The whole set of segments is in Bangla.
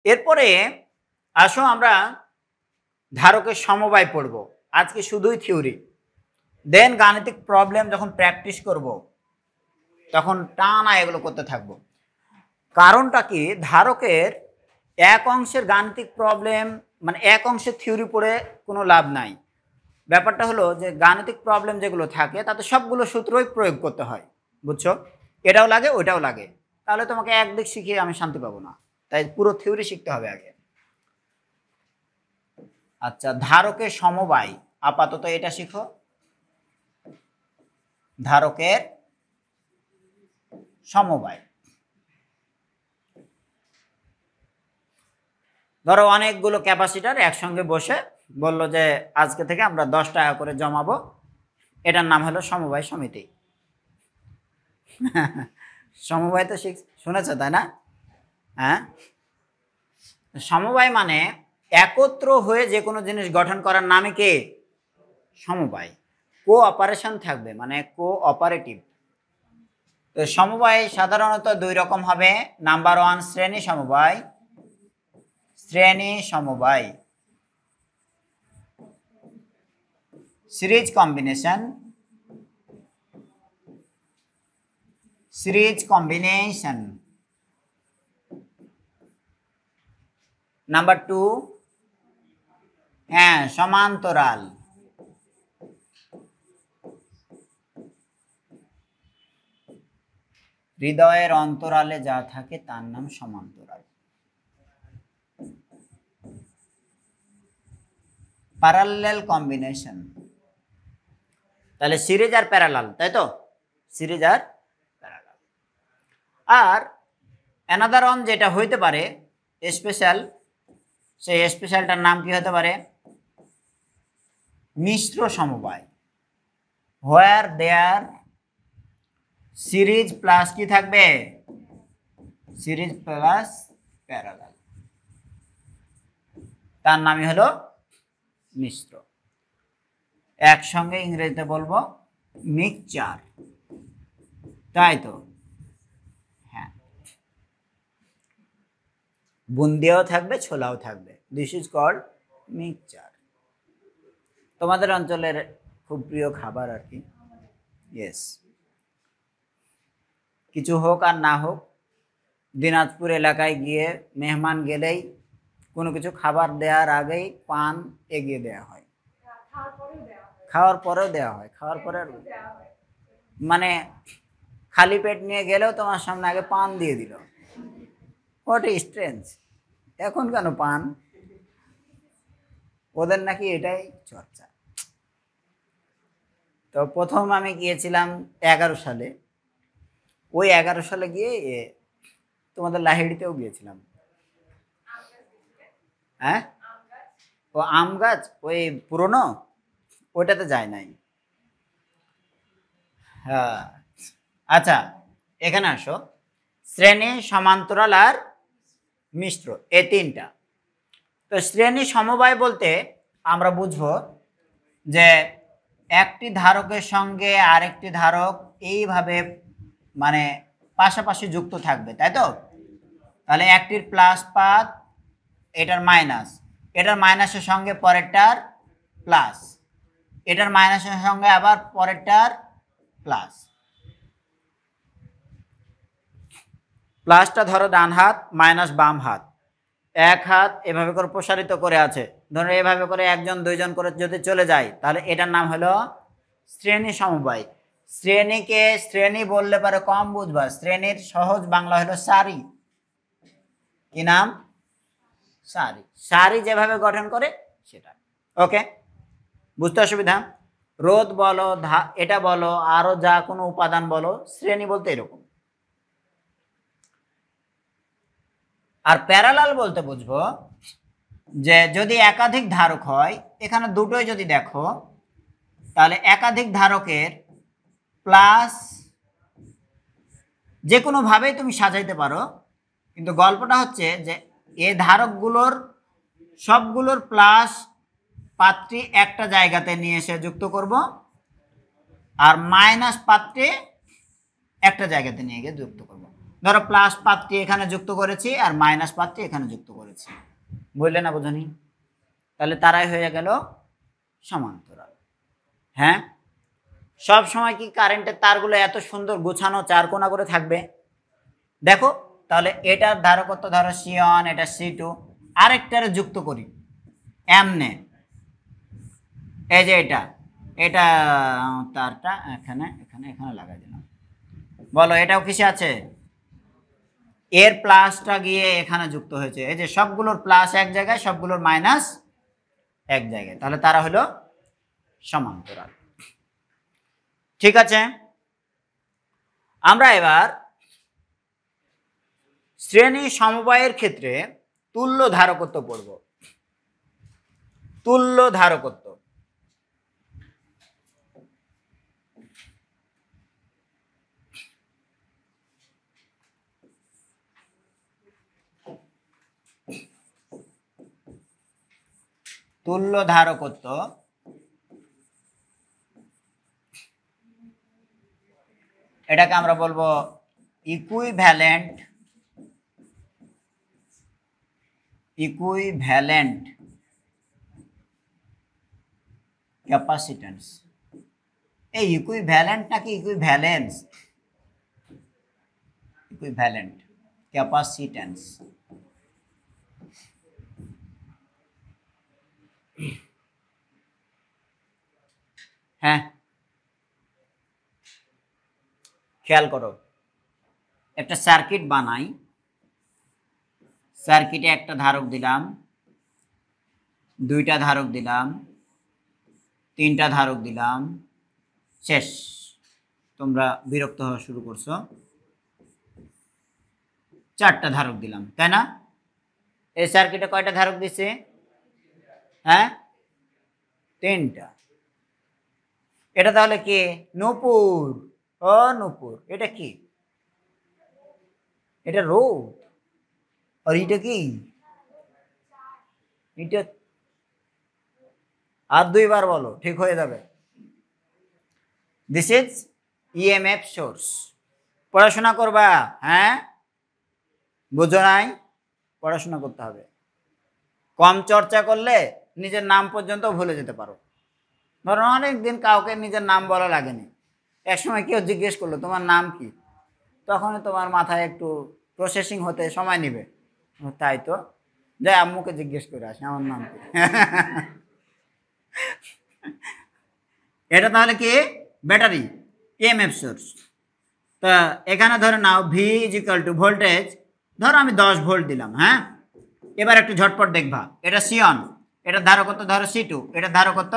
এরপরে আসো আমরা ধারকের সমবায় পড়ব। আজকে শুধুই থিওরি, দেন গাণিতিক প্রবলেম যখন প্র্যাকটিস করব তখন টানা এগুলো করতে থাকবো। কারণটা কি, ধারকের এক অংশের গাণিতিক প্রবলেম মানে এক অংশের থিওরি পড়ে কোনো লাভ নাই। ব্যাপারটা হলো যে গাণিতিক প্রবলেম যেগুলো থাকে তাতে সবগুলো সূত্রই প্রয়োগ করতে হয়, বুঝছো? এটাও লাগে ওটাও লাগে, তাহলে তোমাকে একদিক শিখিয়ে আমি শান্তি পাবো না, তাই পুরো থিওরি শিখতে হবে আগে। আচ্ছা, ধারকের সমবায় আপাতত এটা শিখো, ধারকের সমবায়। ধরো অনেকগুলো ক্যাপাসিটার একসঙ্গে বসে বলল যে আজকে থেকে আমরা 10 টাকা করে জমাবো, এটার নাম হলো সমবায় সমিতি। সমবায় তো শুনেছো তাই না? হ্যাঁ, সমবায় মানে একত্র হয়ে যে কোনো জিনিস গঠন করার নামে কে? সমবায়। কোঅপারেশন থাকবে মানে কোঅপারেটিভ। তো সমবায় সাধারণত দুই রকম হবে। নাম্বার 1 শ্রেণী সমবায়, শ্রেণী সমবায়, series combination, series combination. Number 2 হ্যাঁ সমান্তরাল, হৃদয়ের অন্তরালে যা থাকে তার নাম সমান্তরাল। প্যারালাল কম্বিনেশন, তাহলে সিরিজ আর প্যারালাল, তাই তো? সিরিজ আর প্যারালাল। আর অ্যানাদার অন যেটা হইতে পারে স্পেশাল, সেই স্পেশালটার নাম কি হতে পারে? মিশ্র সমবায়, হোয়ার দেয়ার সিরিজ প্লাস কি থাকবে? সিরিজ প্লাস প্যারালাল, তার নামই হলো মিশ্র। একসঙ্গে ইংরেজিতে বলবো মিক্সচার, তাই তো? হ্যাঁ, বুন্দিয়াও থাকবে ছোলাও থাকবে, দিস ইজ কল্ড মিক্সচার। তোমাদের অঞ্চলের খুব প্রিয় খাবার আর কি। ইয়েস, কিছু হোক আর না হোক, দিনাজপুর এলাকায় গিয়ে মেহমান গেলেই কোনো কিছু খাবার দেওয়ার আগেই পান এগিয়ে দেওয়া হয়, খাওয়ার পরেও দেওয়া হয়, খাওয়ার পরে মানে খালি পেট নিয়ে গেলেও তোমার সামনে আগে পান দিয়ে দিল। হোয়াট স্ট্রেঞ্জ, এখন কেন পান? ওদের নাকি এটাই চর্চা। তো প্রথম আমি গিয়েছিলাম 11 সালে, ওই 11 সালে গিয়ে তোমাদের লাহিড়িতেও গিয়েছিলাম। হ্যাঁ, ও আম গাছ ওই পুরনো, ওইটাতে যায় নাই। হ্যাঁ, আচ্ছা এখানে আসো, শ্রেণী সমান্তরাল আর মিশ্র এই তিনটা। তো শ্রেণী সমবায় বলতে আমরা বুঝবো যে একটি ধারকের সঙ্গে আরেকটি ধারক এইভাবে মানে পাশাপাশি যুক্ত থাকবে, তাই তো? তাহলে একটির প্লাস পাত, এটার মাইনাস, এটার মাইনাসের সঙ্গে পরেরটার প্লাস, এটার মাইনাসের সঙ্গে আবার পরেরটার প্লাস। প্লাসটা ধরো ডান হাত, মাইনাস বাম হাত, এক হাত এভাবে করে প্রসারিত করে আছে, ধরো এভাবে করে একজন দুইজন করে যদি চলে যায় তাহলে এটার নাম হলো শ্রেণী সমবায়। শ্রেণীকে শ্রেণী বললে পারে কম বুঝবা, শ্রেণীর সহজ বাংলা হলো সারি। কি নাম? সারি। সারি যেভাবে গঠন করে সেটা। ওকে, বুঝতে অসুবিধা? রোধ বলো, এটা বলো, আরো যা কোনো উপাদান বলো, শ্রেণী বলতে এরকম। আর প্যারালাল বলতে বুঝবো যে যদি একাধিক ধারক হয়, এখানে দুটোই যদি দেখো তাহলে একাধিক ধারকের প্লাস যে কোনো ভাবেই তুমি সাজাইতে পারো, কিন্তু গল্পটা হচ্ছে যে এই ধারকগুলোর সবগুলোর প্লাস পাত্রী একটা জায়গাতে নিয়ে এসে যুক্ত করব, আর মাইনাস পাত্রে একটা জায়গাতে নিয়ে গিয়ে যুক্ত করব। ধরো প্লাস পাতটি এখানে যুক্ত করেছি আর মাইনাস পাতটি এখানে যুক্ত করেছি, বুঝলে না বোঝনি? তাহলে তারাই হয়ে গেল সমান্তরাল। হ্যাঁ, সব সময় কি কারেন্টের তারগুলো এত সুন্দর গোছানো চার কোনা করে থাকবে? দেখো তাহলে এটার ধারকত্ব ধরো C1, এটা C2, আরেকটারে যুক্ত করি এমনে, এই যে এটা তারটা এখানে এখানে এখানে লাগাই দিলাম, বলো এটাও কিসে আছে? এর প্লাসটা গিয়ে এখানে যুক্ত হয়েছে, এই যে সবগুলোর প্লাস এক জায়গায়, সবগুলোর মাইনাস এক জায়গায়, তাহলে তারা হলো সমান্তরাল। ঠিক আছে, আমরা এবার শ্রেণী সমবায়ের ক্ষেত্রে তুল্য ধারকত্ব পড়ব। তুল্য ধারকত্ব, তুল্য ধারকত্ব এটাকে আমরা বলবো ইকুইভ্যালেন্ট ক্যাপাসিট্যান্স। এই ইকুইভ্যালেন্ট নাকি ইকুইভ্যালেন্স? Equivalent capacitance. হ্যাঁ, খেয়াল করো, একটা সার্কিট বানাই, সার্কিটে একটা ধারক দিলাম, দুইটা ধারক দিলাম, তিনটা ধারক দিলাম, শেষ। তোমরা বিরক্ত হওয়া শুরু করছো, চারটা ধারক দিলাম, তাই না? এই সার্কিটে কয়টা ধারক দিছে? হ্যাঁ, তিনটা। এটা তাহলে কি? নূপুর। ও নূপুর, এটা কি? এটা রোদ। আর এটা কি? এটা আর দুইবার বলো, ঠিক হয়ে যাবে। This is EMF source. পড়াশোনা করবা? হ্যাঁ, বুঝো নাই? পড়াশোনা করতে হবে। কম চর্চা করলে নিজের নাম পর্যন্ত ভুলে যেতে পারো। ধরো অনেকদিন কাউকে নিজের নাম বলা লাগেনি, একসময় কেউ জিজ্ঞেস করলো তোমার নাম কি, তখনই তোমার মাথায় একটু প্রসেসিং হতে সময় নেবে। তাই তো, যাই আম্মুকে জিজ্ঞেস করে আসি আমার নাম কি। এটা তাহলে কি? Battery, EMF source. তা এখানে ধরে নাও V is equal to voltage, ধরো আমি 10 ভোল্ট দিলাম। হ্যাঁ, এবার একটু ঝটপট দেখবা, এটা C1, এটা ধারকত্ব ধরো C2, এটা ধারকত্ব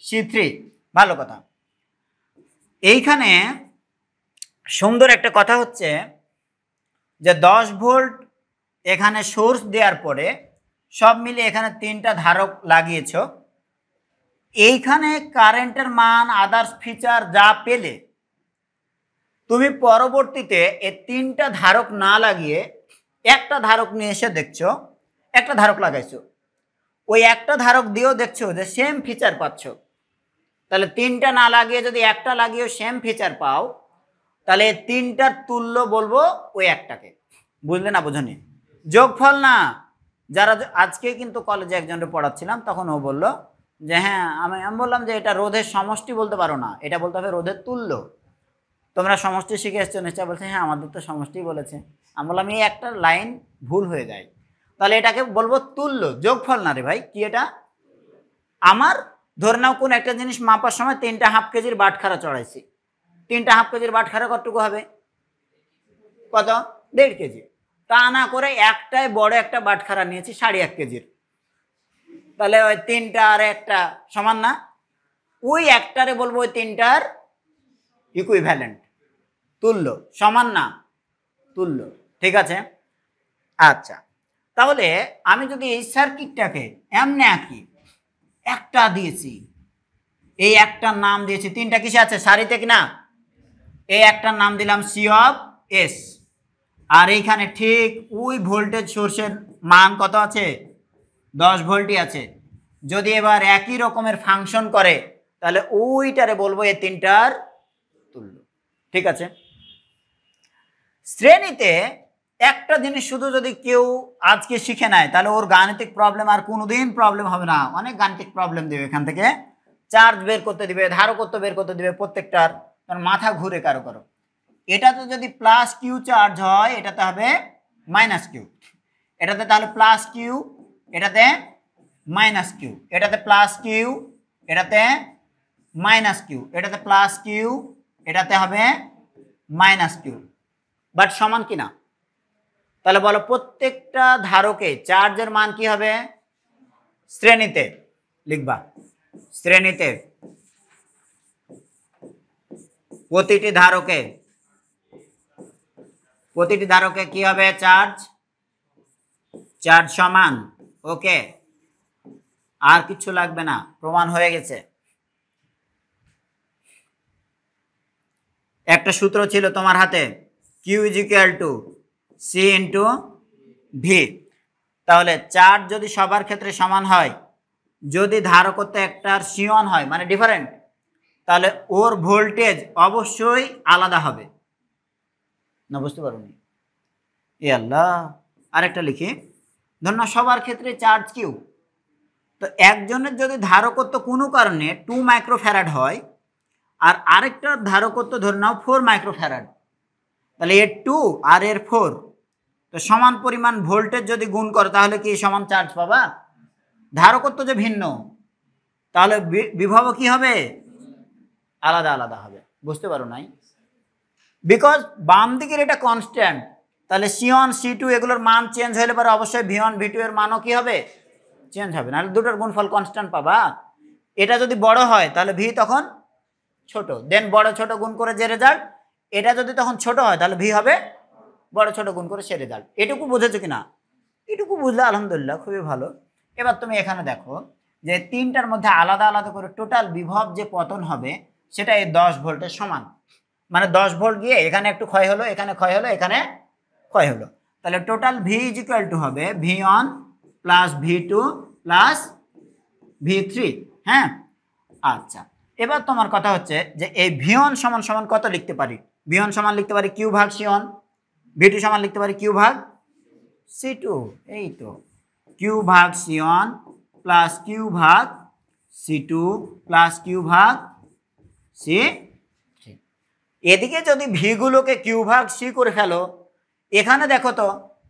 C3। ভালো কথা। এইখানে সুন্দর একটা কথা হচ্ছে যে 10 ভোল্ট এখানে সোর্স দেওয়ার পরে সব মিলে এখানে তিনটা ধারক লাগিয়েছ, এইখানে কারেন্টের মান আদার্স ফিচার যা পেলে তুমি পরবর্তীতে এই তিনটা ধারক না লাগিয়ে একটা ধারক নিয়ে এসে দেখছো, একটা ধারক লাগাইছো, ওই একটা ধারক দিয়েও দেখছো যে সেম ফিচার পাচ্ছ। তাহলে তিনটা না লাগিয়ে যদি একটা লাগিয়েও সেম ফিচার পাও, তাহলে তিনটার তুল্য বলবো ওই একটাকে। বুঝলে না বোঝনি? যোগফল না। যারা আজকে কিন্তু কলেজে একজনকে পড়াচ্ছিলাম, তখন ও বলল যে হ্যাঁ, আমি বললাম যে এটা রোধের সমষ্টি বলতে পারো না, এটা বলতে হবে রোধের তুল্য। তোমরা সমষ্টি শিখে এসছো নিশ্চয়। বলছে হ্যাঁ, আমাদের তো সমষ্টি বলেছে। আমি বললাম এই একটা লাইন ভুল হয়ে যায়, তাহলে এটাকে বলবো তুল্য, যোগফল না রে ভাই। কি এটা? আমার ধরে নাও কোন একটা জিনিস মাপার সময় 3টা হাফ কেজির বাটখারা চড়াইছি, 3টা হাফ কেজির বাটখারা কতটুকু হবে? কত? 1.5 কেজি। তা না করে একটাই বড় একটা বাটখারা নিয়েছি 1.5 কেজির, তাহলে ওই 3টা আর একটা সমান না? ওই একটারে বলবো ওই 3টার ইকুইভ্যালেন্ট, তুল্য। সমান না, তুল্য। ঠিক আছে, আচ্ছা। তাহলে আমি যদি এই সার্কিটটাকে এমনি আঁকি, একটা দিয়েছি, এই একটার নাম দিয়েছি, তিনটা কিসে আছে? সারিতে কিনা? এই একটার নাম দিলাম C(S), আর এইখানে ঠিক ওই ভোল্টেজ সোর্সের মান কত আছে? 10 ভোল্টই আছে। যদি এবার একই রকমের ফাংশন করে, তাহলে ওইটারে বলবো এই তিনটার তুল্য। ঠিক আছে, শ্রেণীতে একটা জিনিস শুধু যদি কেউ আজকে শিখে নেয় তাহলে ওর গাণিতিক প্রবলেম আর কোনোদিন প্রবলেম হবে না। অনেক গাণিতিক প্রবলেম দেবে এখান থেকে, চার্জ বের করতে দিবে, ধারকত্ব বের করতে দিবে, প্রত্যেকটার মাথা ঘুরে কারো কারো। এটাতে যদি প্লাস কিউ চার্জ হয় এটাতে হবে মাইনাস কিউ, এটাতে তাহলে প্লাস কিউ, এটাতে মাইনাস কিউ, এটাতে প্লাস কিউ, এটাতে মাইনাস কিউ, এটাতে প্লাস কিউ, এটাতে হবে মাইনাস কিউ, বাট সমান কিনা? তাহলে বলো প্রত্যেকটা ধারকে চার্জের মান কি হবে? শ্রেণীতে লিখবা, শ্রেণীতে প্রতিটি ধারকে কি হবে? চার্জ সমান। ওকে, আর কিছু লাগবে না, প্রমাণ হয়ে গেছে। একটা সূত্র ছিল তোমার হাতে, Q is equal to C into V. তাহলে চার্জ যদি সবার ক্ষেত্রে সমান হয়, যদি ধারকত্ব একটার সিওন হয় মানে ডিফারেন্ট, তাহলে ওর ভোল্টেজ অবশ্যই আলাদা হবে না। বুঝতে পারোনি? এ আল্লাহ, আরেকটা লিখি, ধর না সবার ক্ষেত্রে চার্জ কিউ, তো একজনের যদি ধারকত্ব কোনো কারণে 2 মাইক্রোফ্যারাড হয় আর আরেকটার ধারকত্ব ধরে নাও 4 মাইক্রোফ্যারাড, তাহলে এর 2 আর এর 4, তো সমান পরিমাণ ভোল্টেজ যদি গুণ করো তাহলে কি সমান চার্জ পাবা? ধারকত্ব যে ভিন্ন, তাহলে বিভব কি হবে? আলাদা আলাদা হবে। বুঝতে পারো নাই? বিকজ বাম দিকের এটা কনস্ট্যান্ট, তাহলে C1 C2 এগুলোর মান চেঞ্জ হলে পরে অবশ্যই V1 V2 এর মানও কি হবে? চেঞ্জ হবে, নাহলে দুটোর গুণফল কনস্ট্যান্ট পাবা। এটা যদি বড় হয় তাহলে ভি তখন ছোট, দেন বড় ছোট গুণ করে যে রেজাল্ট, এটা যদি তখন ছোট হয় তাহলে ভি হবে বড় ছোট গুণ করে সে রেজাল্ট। এটুকু বুঝেছো কিনা? এটুকু বুঝলে আলহামদুলিল্লাহ, খুবই ভালো। এবার তুমি এখানে দেখো যে তিনটার মধ্যে আলাদা আলাদা করে টোটাল বিভব যে পতন হবে সেটা এই 10 ভোল্টের সমান। মানে 10 ভোল্ট গিয়ে এখানে একটু ক্ষয় হলো, এখানে ক্ষয় হলো, এখানে ক্ষয় হলো, তাহলে total V is equal two হবে V1 plus V2 plus V3। হ্যাঁ, আচ্ছা, এবার তোমার কথা হচ্ছে যে এই V1 সমান সমান কত লিখতে পারি? V1 সমান লিখতে পারি কিউ ভাগ C1, V2 সমান লিখতে পারি কিউ ভাগ C2। এই তো কিউ ভাগ C1 প্লাস কিউ ভাগ C2 প্লাস কিউ ভাগ C3। এদিকে যদি ভিগুলোকে কিউ ভাগ সি করে ফেলো, এখানে দেখো তো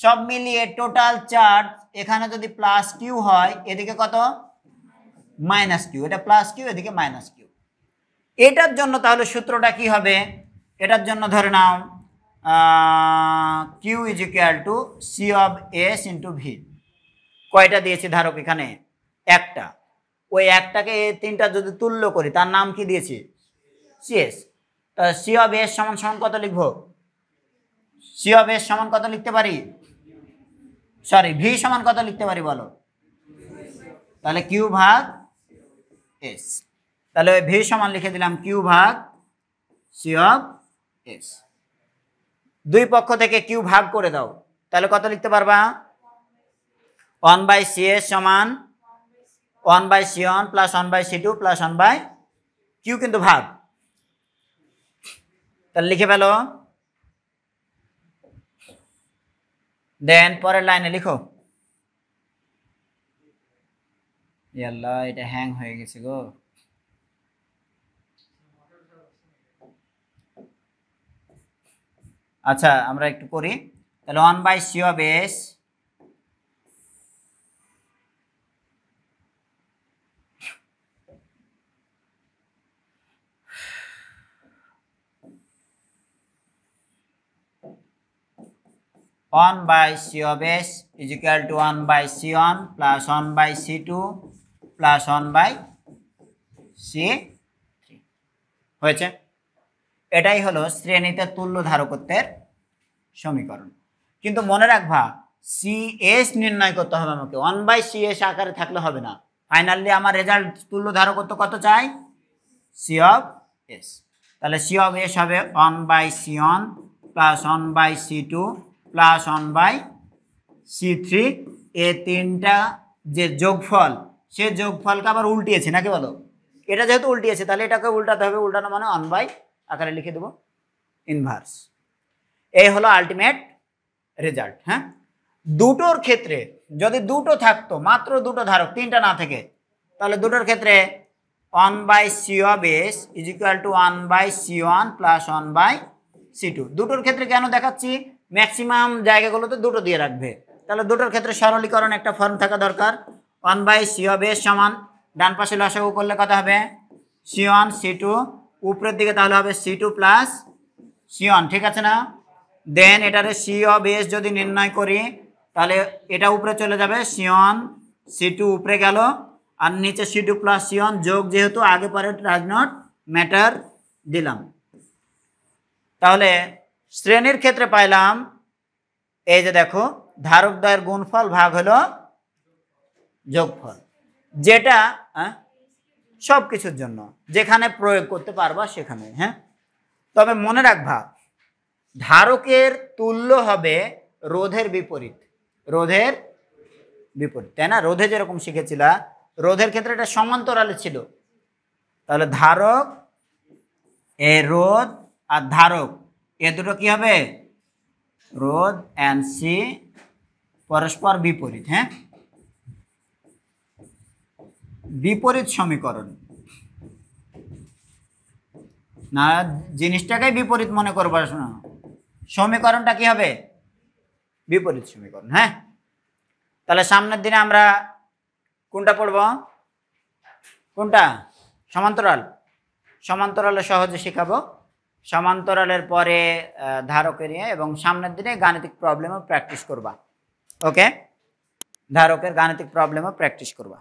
সব মিলিয়ে টোটাল চার্জ এখানে যদি প্লাস কিউ হয়, এদিকে কত? Minus Q. এটা প্লাস কিউ, এদিকে মাইনাস কিউ। এটার জন্য তাহলে সূত্রটা কি হবে? এটার জন্য ধরে নাও Q is equal to C of S into V. কয়টা দিয়েছি ধারক? এখানে একটা। ওই একটাকে এই তিনটা যদি তুল্য করি তার নাম কি দিয়েছি? সিএস। সি অফ এস সমান সমান কত লিখবো? সি অফ এস সমান কত লিখতে পারি? সরি, ভি সমান কত লিখতে পারি বলো? তাহলে কিউ ভাগ এস। তাহলে ওই ভি সমান লিখে দিলাম কিউ ভাগ সি অফ এস। দুই পক্ষ থেকে কিউ ভাগ করে দাও, তাহলে কত লিখতে পারবা? 1/CS সমান 1/C1 plus 1/C2 plus 1/Q, কিন্তু ভাগ। তাহলে লিখে ফেলো, দেন পরের লাইনে লিখো। আল্লাহ, এটা হ্যাং হয়ে গেছে গো। আচ্ছা, আমরা একটু করি তাহলে 1/C of S one by C of S is equal to 1/C1 plus 1/C2 plus 1/C3 হয়েছে। এটাই হলো শ্রেণীতে তুল্য ধারকত্বের সমীকরণ। কিন্তু মনে রাখবা, সিএস নির্ণয় করতে হবে আমাকে, 1/CS আকারে থাকলে হবে না। ফাইনালি আমার রেজাল্ট তুল্য ধারকত্ব কত চাই? C of S. তাহলে সি অফ এস হবে 1/C1 plus 1/C2 plus 1/C3। এ তিনটা যে যোগফল, সে যোগফলকে আবার উল্টিয়েছে নাকি বলো? এটা যেহেতু উল্টিয়েছে তাহলে এটাকে উল্টাতে হবে, উল্টানো মানে 1 বাই আকারে লিখে দেবো ইনভার্স। এই হলো আলটিমেট রেজাল্ট। হ্যাঁ, দুটোর ক্ষেত্রে যদি দুটো থাকতো, মাত্র দুটো ধারক, তিনটা না থেকে, তাহলে দুটোর ক্ষেত্রে 1/c of s is equal to 1/c1 plus 1/c2। দুটোর ক্ষেত্রে কেন দেখাচ্ছি, ম্যাক্সিমাম জায়গাগুলোতে দুটো দিয়ে রাখবে, তাহলে দুটোর ক্ষেত্রে সরলীকরণ একটা ফর্ম থাকা দরকার। 1/c of s সমান ডান পাশে লসাগু করলে কত হবে, c1 c2, উপরের দিকে তাহলে হবে c2 প্লাস c1, ঠিক আছে না? দেন এটারে c of s যদি নির্ণয় করি, তাহলে এটা উপরে চলে যাবে, c1 c2 উপরে গেল, আর নিচে c2 প্লাস c1 যোগ, যেহেতু আগে পরে ডাজ নট ম্যাটার দিলাম। তাহলে শ্রেণীর ক্ষেত্রে পাইলাম, এই যে দেখো, ধারকদ্বয়ের গুণফল ভাগ হলো যোগফল, যেটা সব কিছুর জন্য যেখানে প্রয়োগ করতে পারবা সেখানে। হ্যাঁ, তবে মনে রাখবা, ধারকের তুল্য হবে রোধের বিপরীত, রোধের বিপরীত, তাই না? রোধে যেরকম শিখেছিলা, রোধের ক্ষেত্রে এটা সমান্তরালে ছিল, তাহলে ধারক এ রোধ আর ধারক এ দুটো কি হবে, রোধ এন্ড সি পরস্পর বিপরীত। হ্যাঁ, বিপরীত সমীকরণ না, জিনিসটাকে বিপরীত মনে করবা, সমীকরণটা কি হবে, বিপরীত সমীকরণ। হ্যাঁ, তাহলে সামনের দিনে আমরা কোনটা পড়ব, কোনটা, সমান্তরাল। সমান্তরালে সহজে শেখাবো, সমান্তরালের পরে ধারকের নিয়ে, এবং সামনের দিনে গাণিতিক প্রবলেমও প্র্যাকটিস করবা। ওকে, ধারকের গাণিতিক প্রবলেমও প্র্যাকটিস করবা।